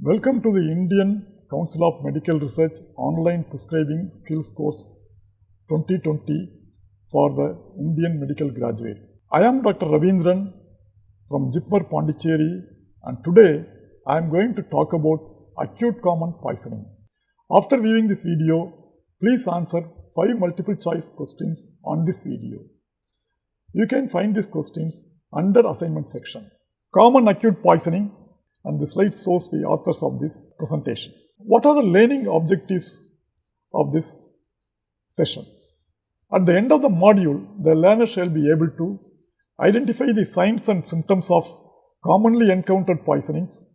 Welcome to the Indian Council of Medical Research Online Prescribing Skills Course 2020 for the Indian Medical Graduate. I am Dr. Raveendran from JIPMER Puducherry, and today I am going to talk about acute common poisoning. After viewing this video, please answer 5 multiple choice questions on this video. You can find these questions under assignment section. Common acute poisoning, and the slide shows the authors of this presentation. What are the learning objectives of this session? At the end of the module, the learner shall be able to identify the signs and symptoms of commonly encountered poisonings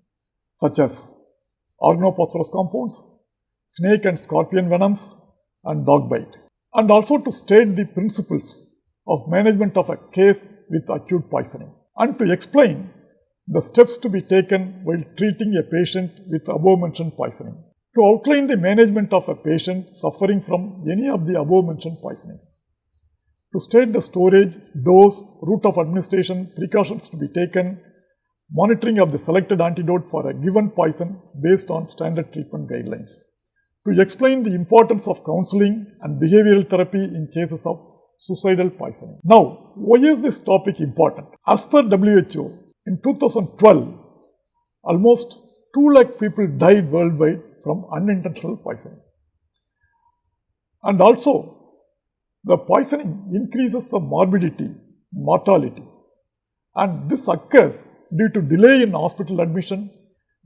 such as organophosphorus compounds, snake and scorpion venoms, and dog bite, and also to state the principles of management of a case with acute poisoning, and to explain the steps to be taken while treating a patient with above mentioned poisoning, to outline the management of a patient suffering from any of the above mentioned poisonings, to state the storage, dose, route of administration, precautions to be taken, monitoring of the selected antidote for a given poison based on standard treatment guidelines, to explain the importance of counseling and behavioral therapy in cases of suicidal poisoning. Now, why is this topic important? As per WHO, in 2012, almost 2 lakh people died worldwide from unintentional poisoning. And also, the poisoning increases the morbidity, mortality, and this occurs due to delay in hospital admission,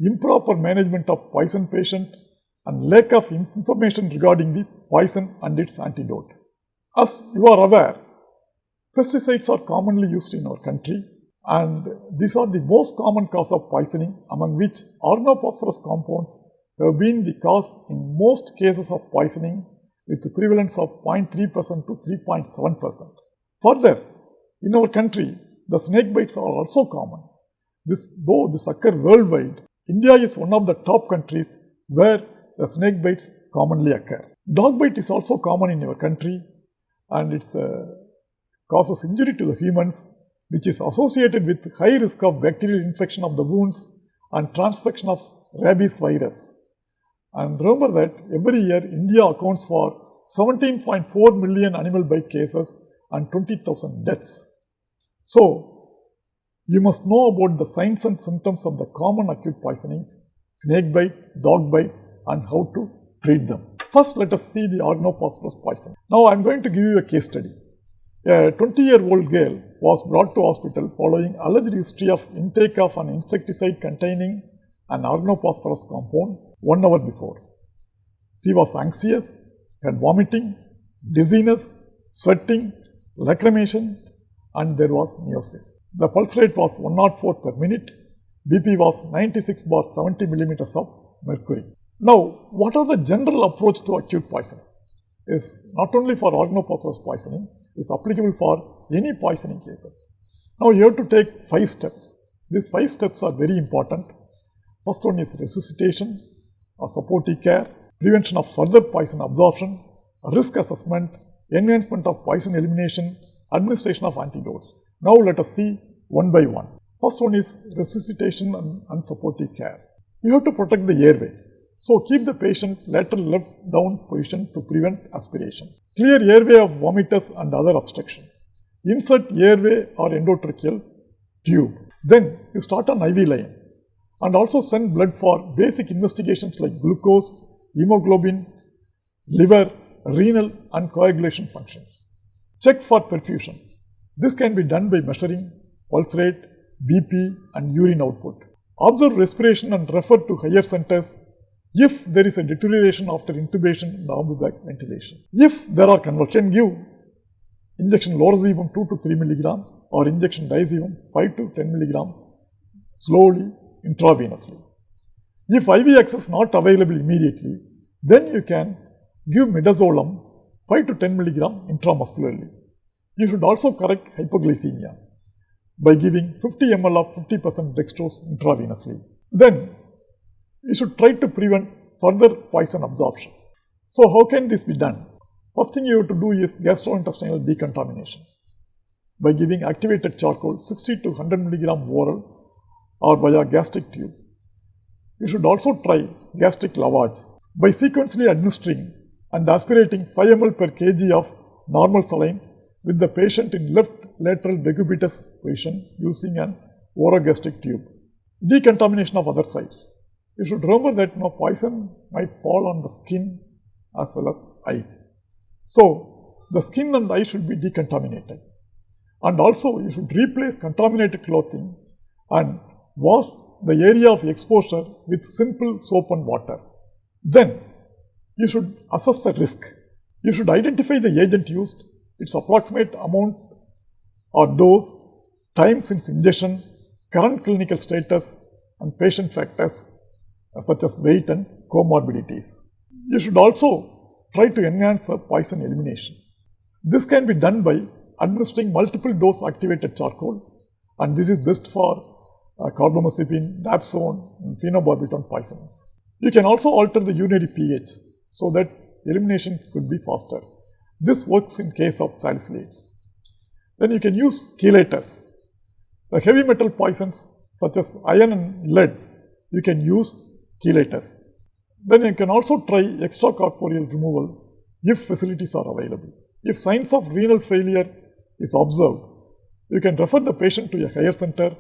improper management of poison patient, and lack of information regarding the poison and its antidote. As you are aware, pesticides are commonly used in our country, and these are the most common cause of poisoning, among which organophosphorus compounds have been the cause in most cases of poisoning with the prevalence of 0.3% to 3.7%. Further, in our country, the snake bites are also common. Though this occurs worldwide, India is one of the top countries where the snake bites commonly occur. Dog bite is also common in our country, and it causes injury to the humans, which is associated with high risk of bacterial infection of the wounds and transmission of rabies virus. And remember that every year India accounts for 17.4 million animal bite cases and 20,000 deaths. So, you must know about the signs and symptoms of the common acute poisonings, snake bite, dog bite, and how to treat them. First, let us see the organophosphorus poison. Now, I am going to give you a case study. A 20-year-old girl was brought to hospital following alleged history of intake of an insecticide containing an organophosphorus compound 1 hour before. She was anxious, had vomiting, dizziness, sweating, lacrimation, and there was meiosis. The pulse rate was 104 per minute. BP was 96/70 millimeters of mercury. Now, what are the general approach to acute poisoning? Is not only for organophosphorus poisoning, is applicable for any poisoning cases. Now, you have to take 5 steps. These 5 steps are very important. First one is resuscitation, supportive care, prevention of further poison absorption, risk assessment, enhancement of poison elimination, administration of antidotes. Now, let us see one by one. First one is resuscitation and supportive care. You have to protect the airway. So, keep the patient lateral left down position to prevent aspiration. Clear airway of vomitus and other obstruction. Insert airway or endotracheal tube. Then, you start an IV line and also send blood for basic investigations like glucose, hemoglobin, liver, renal, and coagulation functions. Check for perfusion. This can be done by measuring pulse rate, BP, and urine output. Observe respiration and refer to higher centers if there is a deterioration after intubation and arm-back ventilation. If there are convulsions, give injection lorazepam 2 to 3 mg or injection diazepam 5 to 10 mg slowly intravenously. If IV access not available immediately, then you can give midazolam 5 to 10 mg intramuscularly. You should also correct hypoglycemia by giving 50 ml of 50% dextrose intravenously. Then, you should try to prevent further poison absorption. So, how can this be done? First thing you have to do is gastrointestinal decontamination by giving activated charcoal 60 to 100 mg oral or via gastric tube. You should also try gastric lavage by sequentially administering and aspirating 5 ml per kg of normal saline with the patient in left lateral decubitus position using an orogastric tube. Decontamination of other sites. You should remember that poison might fall on the skin as well as eyes. So, the skin and eye should be decontaminated. And also, you should replace contaminated clothing and wash the area of exposure with simple soap and water. Then, you should assess the risk. You should identify the agent used, its approximate amount or dose, time since ingestion, current clinical status, and patient factors such as weight and comorbidities. You should also try to enhance the poison elimination. This can be done by administering multiple dose activated charcoal, and this is best for carbamazepine, dapsone, and phenobarbital poisons. You can also alter the urinary pH so that elimination could be faster. This works in case of salicylates. Then you can use chelators. The heavy metal poisons such as iron and lead, you can use chelators. Then you can also try extracorporeal removal if facilities are available. If signs of renal failure is observed, you can refer the patient to a higher center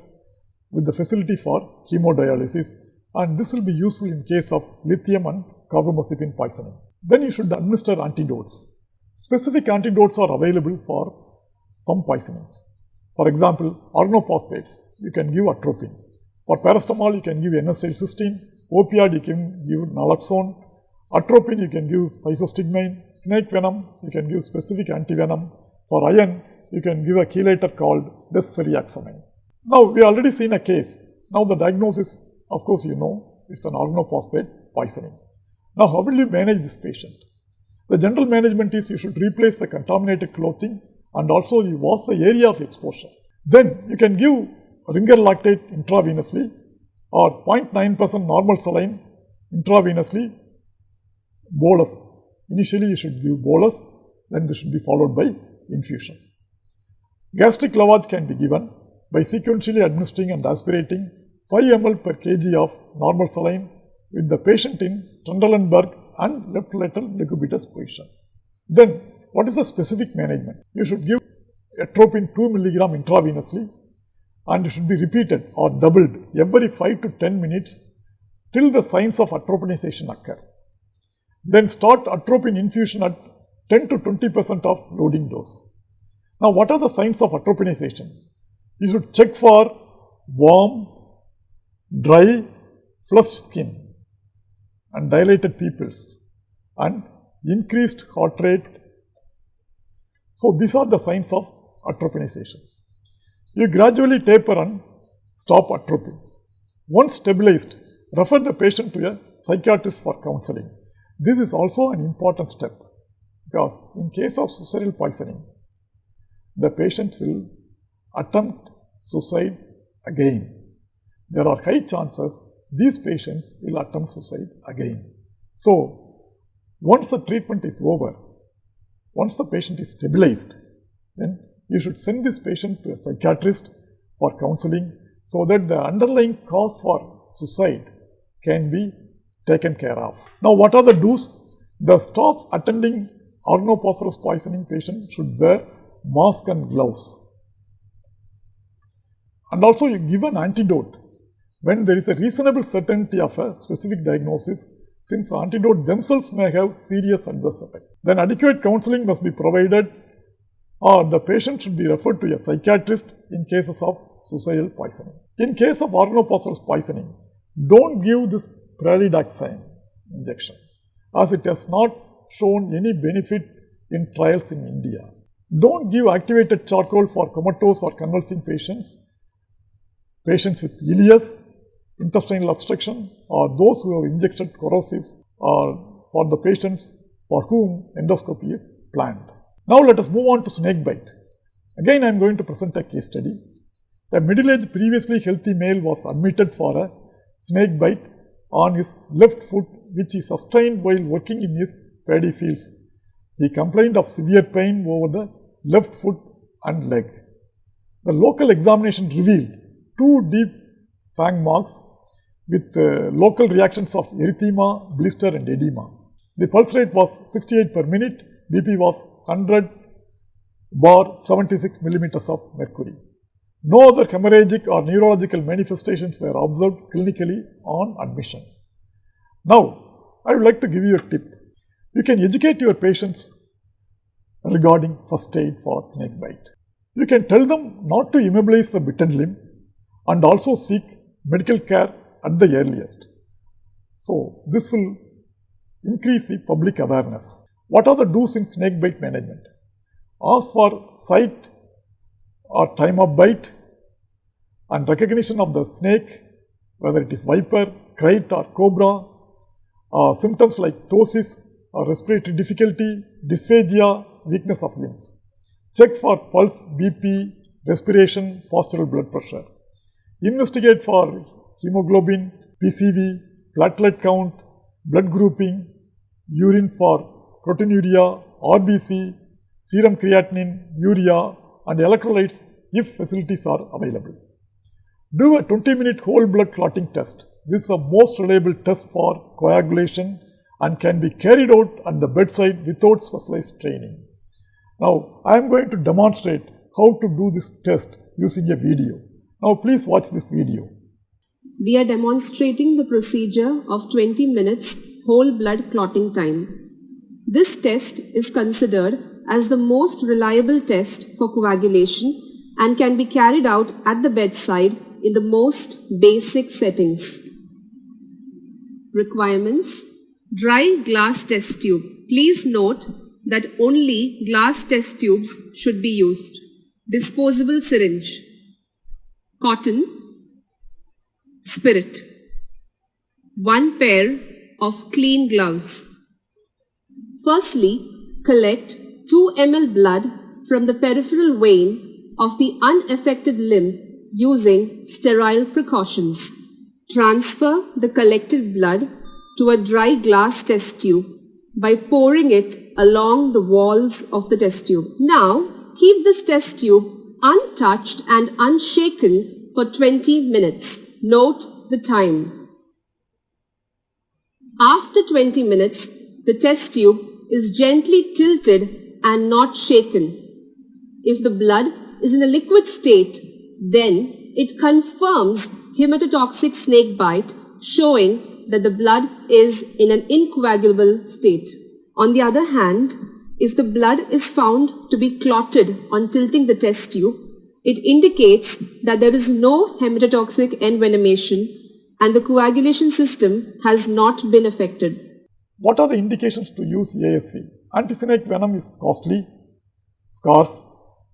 with the facility for hemodialysis, and this will be useful in case of lithium and carbamazepine poisoning. Then you should administer antidotes. Specific antidotes are available for some poisonings. For example, organophosphates, you can give atropine. For paracetamol, you can give N-acetylcysteine. Opioid, you can give naloxone. Atropine, you can give physostigmine. Snake venom, you can give specific antivenom. For iron, you can give a chelator called desferriaxamine. Now, we already seen a case. Now, the diagnosis, of course, it's an organophosphate poisoning. Now, how will you manage this patient? The general management is you should replace the contaminated clothing and also you wash the area of exposure. Then, you can give ringer lactate intravenously or 0.9% normal saline intravenously, bolus. Initially, you should give bolus, then this should be followed by infusion. Gastric lavage can be given by sequentially administering and aspirating 5 ml per kg of normal saline with the patient in Trendelenburg and left lateral decubitus position. Then, what is the specific management? You should give atropine 2 mg intravenously and it should be repeated or doubled every 5 to 10 minutes till the signs of atropinization occur. Then start atropine infusion at 10 to 20% of loading dose. Now, what are the signs of atropinization? You should check for warm, dry, flushed skin and dilated pupils and increased heart rate. So, these are the signs of atropinization. You gradually taper and stop atropine. Once stabilized, refer the patient to a psychiatrist for counseling. This is also an important step because in case of suicidal poisoning, the patient will attempt suicide again. There are high chances these patients will attempt suicide again. So, once the treatment is over, once the patient is stabilized, then you should send this patient to a psychiatrist for counseling so that the underlying cause for suicide can be taken care of. Now, what are the do's? The staff attending organophosphorus poisoning patient should wear mask and gloves. And also you give an antidote when there is a reasonable certainty of a specific diagnosis, since antidote themselves may have serious adverse effect. Then adequate counseling must be provided or the patient should be referred to a psychiatrist in cases of suicidal poisoning. In case of organophosphorus poisoning, don't give this pralidoxime injection as it has not shown any benefit in trials in India. Don't give activated charcoal for comatose or convulsing patients, patients with ileus, intestinal obstruction, or those who have injected corrosives, or for the patients for whom endoscopy is planned. Now let us move on to snake bite. Again I am going to present a case study. A middle-aged previously healthy male was admitted for a snake bite on his left foot which he sustained while working in his paddy fields. He complained of severe pain over the left foot and leg. The local examination revealed 2 deep fang marks with local reactions of erythema, blister and edema. The pulse rate was 68 per minute, BP was 100/76 millimeters of mercury. No other hemorrhagic or neurological manifestations were observed clinically on admission. Now, I would like to give you a tip. You can educate your patients regarding first aid for snake bite. You can tell them not to immobilize the bitten limb and also seek medical care at the earliest. So, this will increase the public awareness. What are the do's in snake bite management? Ask for site or time of bite and recognition of the snake, whether it is viper, kite or cobra, symptoms like ptosis or respiratory difficulty, dysphagia, weakness of limbs. Check for pulse, BP, respiration, postural blood pressure. Investigate for hemoglobin, PCV, platelet count, blood grouping, urine for proteinuria, RBC, serum creatinine, urea and electrolytes if facilities are available. Do a 20-minute whole blood clotting test. This is a most reliable test for coagulation and can be carried out at the bedside without specialized training. Now, I am going to demonstrate how to do this test using a video. Now, please watch this video. We are demonstrating the procedure of 20 minutes whole blood clotting time. This test is considered as the most reliable test for coagulation and can be carried out at the bedside in the most basic settings. Requirements: dry glass test tube. Please note that only glass test tubes should be used. Disposable syringe, cotton, spirit, 1 pair of clean gloves. Firstly, collect 2 ml blood from the peripheral vein of the unaffected limb using sterile precautions. Transfer the collected blood to a dry glass test tube by pouring it along the walls of the test tube. Now, keep this test tube untouched and unshaken for 20 minutes. Note the time. After 20 minutes, the test tube is gently tilted and not shaken. If the blood is in a liquid state, then it confirms hematotoxic snake bite, showing that the blood is in an incoagulable state. On the other hand, if the blood is found to be clotted on tilting the test tube, it indicates that there is no hematotoxic envenomation and the coagulation system has not been affected. What are the indications to use ASV? Antisnake venom is costly, scarce,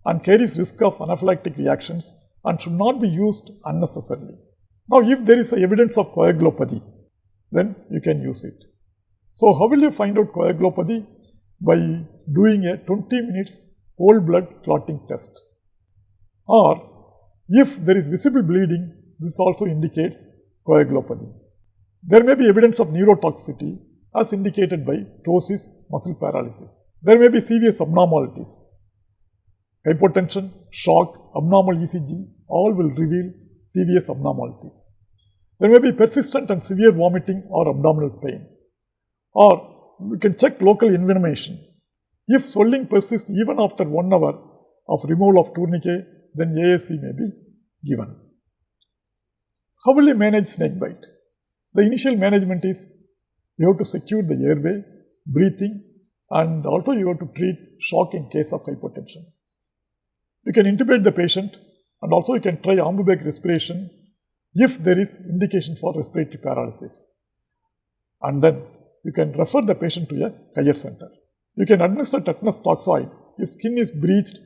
and carries risk of anaphylactic reactions and should not be used unnecessarily. Now, if there is evidence of coagulopathy, then you can use it. So, how will you find out coagulopathy? By doing a 20 minutes whole blood clotting test. Or, if there is visible bleeding, this also indicates coagulopathy. There may be evidence of neurotoxicity as indicated by ptosis, muscle paralysis. There may be serious abnormalities. Hypotension, shock, abnormal ECG, all will reveal serious abnormalities. There may be persistent and severe vomiting or abdominal pain. Or we can check local envenomation. If swelling persists even after 1 hour of removal of tourniquet, then ASV may be given. How will you manage snake bite? The initial management is you have to secure the airway, breathing, and also you have to treat shock in case of hypotension. You can intubate the patient and also you can try ambubic respiration if there is indication for respiratory paralysis. And then you can refer the patient to a care center. You can administer tetanus toxoid if skin is breached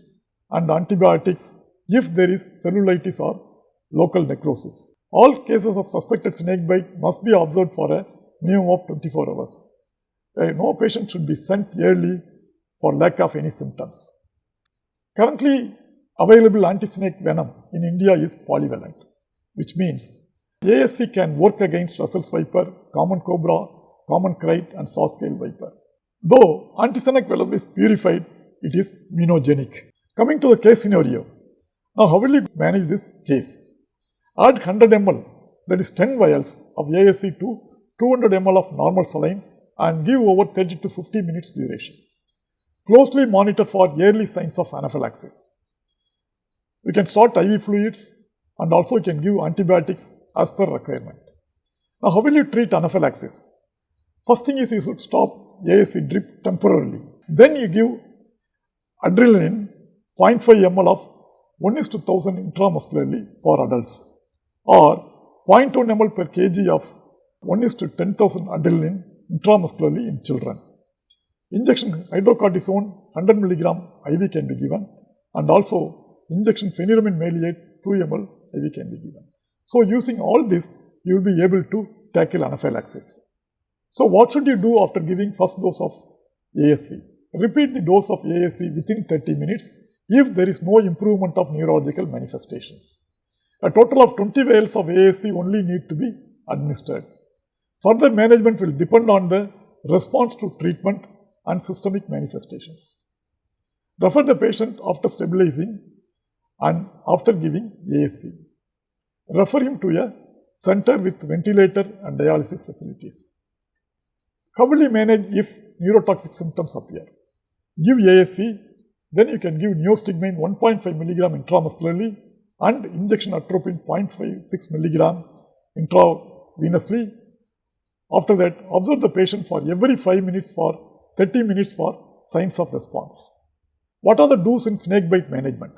and antibiotics if there is cellulitis or local necrosis. All cases of suspected snake bite must be observed for a minimum of 24 hours. No patient should be sent early for lack of any symptoms. Currently available anti-snake venom in India is polyvalent, which means ASV can work against Russell's viper, common cobra, common kite and saw-scale viper. Though anti-snake venom is purified, it is immunogenic. Coming to the case scenario. Now, how will you manage this case? Add 100 ml, that is 10 vials of ASV to 200 ml of normal saline and give over 30 to 50 minutes duration. Closely monitor for early signs of anaphylaxis. We can start IV fluids and also you can give antibiotics as per requirement. Now, how will you treat anaphylaxis? First thing is you should stop ASV drip temporarily. Then you give adrenaline 0.5 ml of 1:1000 intramuscularly for adults or 0.1 ml per kg of 1:10,000 adrenaline intramuscularly in children. Injection hydrocortisone 100 mg IV can be given and also injection phenyramine maleate 2 ml IV can be given. So, using all this, you will be able to tackle anaphylaxis. So, what should you do after giving first dose of ASV? Repeat the dose of ASV within 30 minutes if there is no improvement of neurological manifestations. A total of 20 vials of ASV only need to be administered. Further management will depend on the response to treatment and systemic manifestations. Refer the patient after stabilizing and after giving ASV. Refer him to a center with ventilator and dialysis facilities. How will you manage if neurotoxic symptoms appear? Give ASV, then you can give neostigmine 1.5 mg intramuscularly and injection atropine 0.56 mg intravenously. After that, observe the patient for every 5 minutes for 30 minutes for signs of response. What are the do's in snakebite management?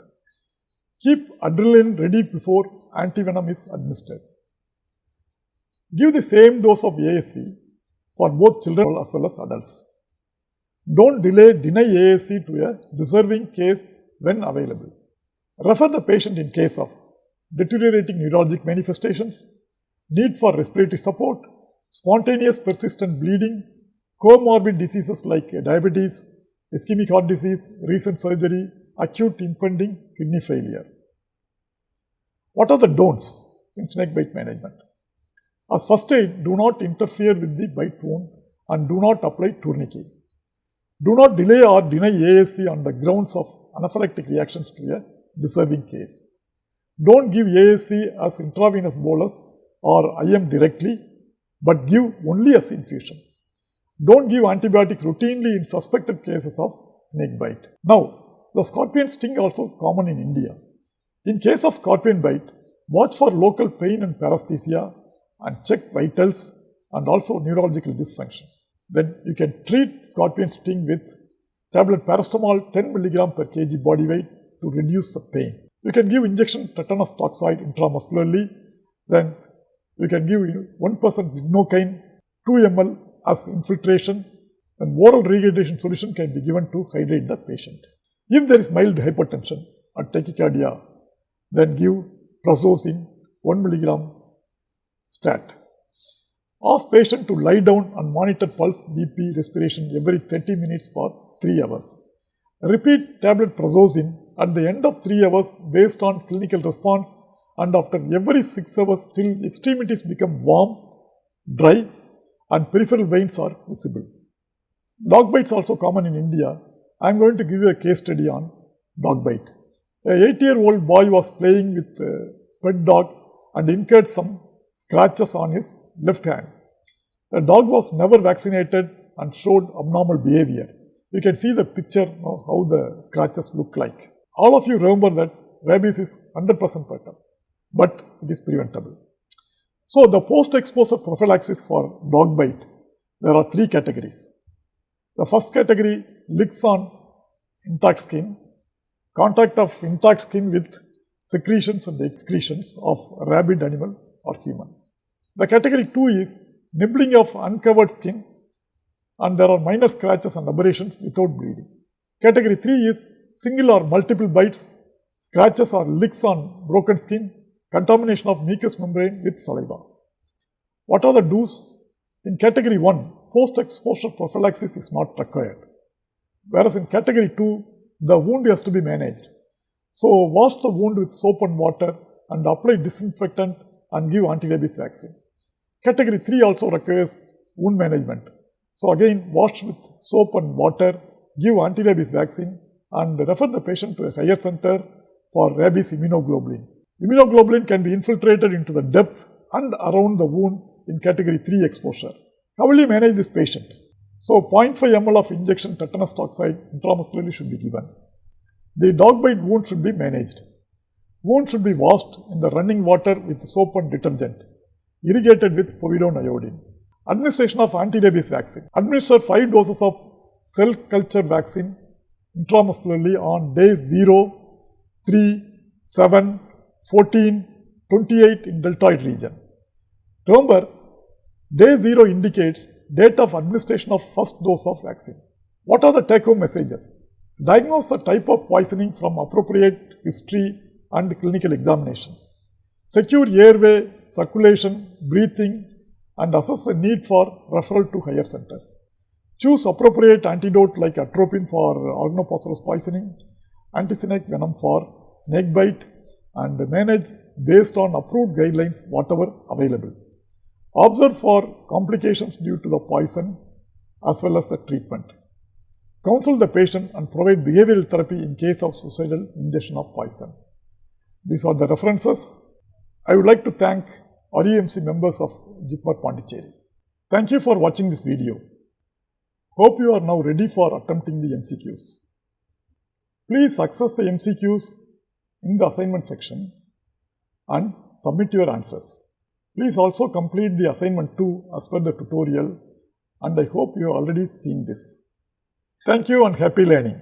Keep adrenaline ready before antivenom is administered. Give the same dose of ASV for both children as well as adults. Don't deny ASV to a deserving case when available. Refer the patient in case of deteriorating neurologic manifestations, need for respiratory support, spontaneous persistent bleeding, comorbid diseases like diabetes, ischemic heart disease, recent surgery, acute impending kidney failure. What are the don'ts in snakebite management? As first aid, do not interfere with the bite wound and do not apply tourniquet. Do not delay or deny ASV on the grounds of anaphylactic reactions to a deserving case. Don't give ASV as intravenous bolus or IM directly, but give only as infusion. Don't give antibiotics routinely in suspected cases of snake bite. Now, the scorpion sting also common in India. In case of scorpion bite, watch for local pain and paresthesia and check vitals and also neurological dysfunction. Then you can treat scorpion sting with tablet paracetamol 10 mg per kg body weight to reduce the pain. You can give injection tetanus toxoid intramuscularly. Then you can give 1% lignocaine 2 ml as infiltration, and oral rehydration solution can be given to hydrate the patient. If there is mild hypertension or tachycardia, then give prazosin 1 mg stat. Ask patient to lie down and monitor pulse, BP, respiration every 30 minutes for 3 hours. Repeat tablet prazosin at the end of 3 hours based on clinical response and after every 6 hours till extremities become warm, dry and peripheral veins are visible. Dog bites also common in India. I am going to give you a case study on dog bite. A 8-year-old boy was playing with a pet dog and incurred some scratches on his left hand. The dog was never vaccinated and showed abnormal behavior. You can see the picture of how the scratches look like. All of you remember that rabies is 100% fatal, but it is preventable. So, the post-exposure prophylaxis for dog bite, there are 3 categories. The first category, licks on intact skin, contact of intact skin with secretions and excretions of rabid animal or human. The category 2 is nibbling of uncovered skin and there are minor scratches and abrasions without bleeding. Category 3 is single or multiple bites, scratches or licks on broken skin, contamination of mucous membrane with saliva. What are the do's? In category 1, post-exposure prophylaxis is not required. Whereas in category 2, the wound has to be managed. So, wash the wound with soap and water and apply disinfectant and give anti-rabies vaccine. Category 3 also requires wound management. So, again wash with soap and water, give anti-rabies vaccine and refer the patient to a higher center for rabies immunoglobulin. Immunoglobulin can be infiltrated into the depth and around the wound in category 3 exposure. How will you manage this patient? So 0.5 ml of injection tetanus toxoid intramuscularly should be given. The dog bite wound should be managed. Wound should be washed in the running water with soap and detergent, irrigated with povidone iodine. Administration of anti-rabies vaccine. Administer 5 doses of cell culture vaccine intramuscularly on days 0, 3, 7, 14, 28 in deltoid region. Remember, day 0 indicates date of administration of first dose of vaccine. What are the take-home messages? Diagnose the type of poisoning from appropriate history and clinical examination. Secure airway, circulation, breathing, and assess the need for referral to higher centers. Choose appropriate antidote like atropine for organophosphorus poisoning, antisynec venom for snake bite, and manage based on approved guidelines whatever available. Observe for complications due to the poison as well as the treatment. Counsel the patient and provide behavioral therapy in case of suicidal ingestion of poison. These are the references. I would like to thank REMC members of JIPMER Puducherry. Thank you for watching this video. Hope you are now ready for attempting the MCQs. Please access the MCQs in the assignment section and submit your answers. Please also complete the assignment 2 as per the tutorial, and I hope you have already seen this. Thank you and happy learning.